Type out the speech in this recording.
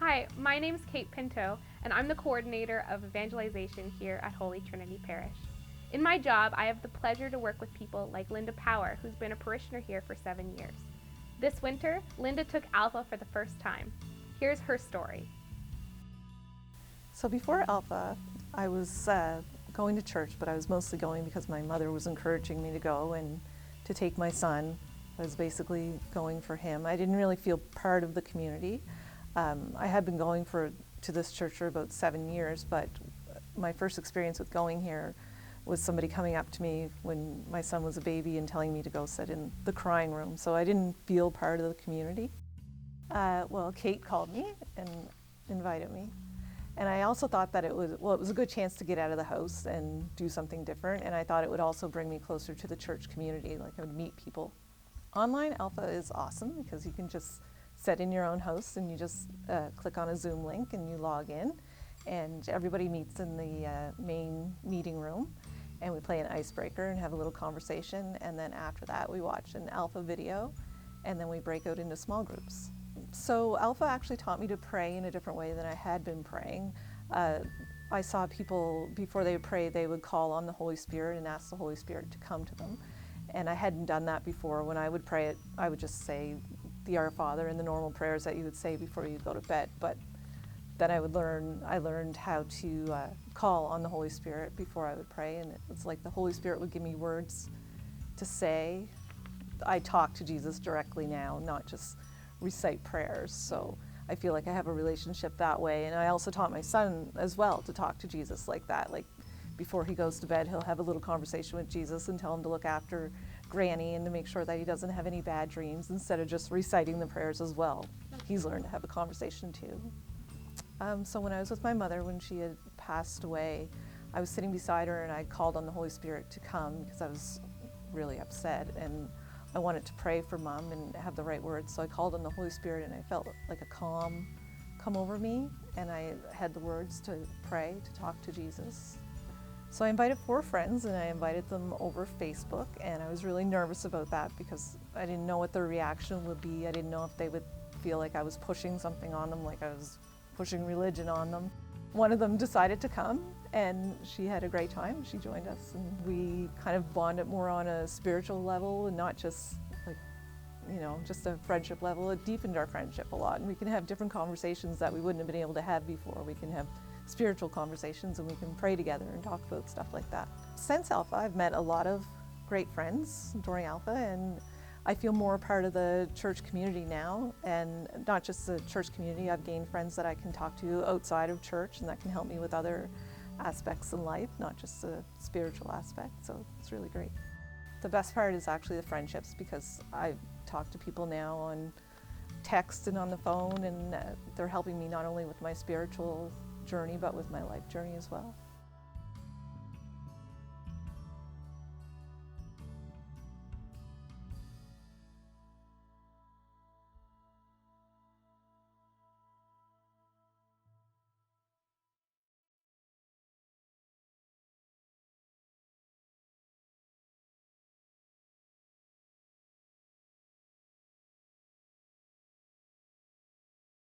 Hi, my name is Kate Pinto, and I'm the coordinator of evangelization here at Holy Trinity Parish. In my job, I have the pleasure to work with people like Linda Power, who's been a parishioner here for 7 years. This winter, Linda took Alpha for the first time. Here's her story. So before Alpha, I was going to church, but I was mostly going because my mother was encouraging me to go and to take my son. I was basically going for him. I didn't really feel part of the community. I had been going to this church for about 7 years, but my first experience with going here was somebody coming up to me when my son was a baby and telling me to go sit in the crying room. So I didn't feel part of the community. Well, Kate called me and invited me. And I also thought that it was a good chance to get out of the house and do something different. And I thought it would also bring me closer to the church community, like I would meet people. Online Alpha is awesome because you can just sit in your own house and you just click on a Zoom link and you log in. And everybody meets in the main meeting room. And we play an icebreaker and have a little conversation. And then after that, we watch an Alpha video. And then we break out into small groups. So Alpha actually taught me to pray in a different way than I had been praying. I saw people, before they would pray, they would call on the Holy Spirit and ask the Holy Spirit to come to them. And I hadn't done that before. When I would pray it, I would just say the Our Father and the normal prayers that you would say before you go to bed. But then I learned how to call on the Holy Spirit before I would pray. And it was like the Holy Spirit would give me words to say. I talk to Jesus directly now, not just recite prayers. So I feel like I have a relationship that way. And I also taught my son as well to talk to Jesus like that. Like before he goes to bed, he'll have a little conversation with Jesus and tell him to look after Granny and to make sure that he doesn't have any bad dreams instead of just reciting the prayers as well. He's learned to have a conversation too. So when I was with my mother, when she had passed away, I was sitting beside her and I called on the Holy Spirit to come because I was really upset and I wanted to pray for Mom and have the right words. So I called on the Holy Spirit and I felt like a calm come over me and I had the words to pray, to talk to Jesus. So I invited 4 friends and I invited them over Facebook, and I was really nervous about that because I didn't know what their reaction would be. I didn't know if they would feel like I was pushing something on them, like I was pushing religion on them. One of them decided to come and she had a great time. She joined us and we kind of bonded more on a spiritual level and not just like, just a friendship level. It deepened our friendship a lot, and we can have different conversations that we wouldn't have been able to have before. We can have spiritual conversations and we can pray together and talk about stuff like that. Since Alpha, I've met a lot of great friends during Alpha, and I feel more a part of the church community now, and not just the church community. I've gained friends that I can talk to outside of church and that can help me with other aspects in life, not just the spiritual aspect, so it's really great. The best part is actually the friendships, because I talk to people now on text and on the phone, and they're helping me not only with my spiritual journey but with my life journey as well.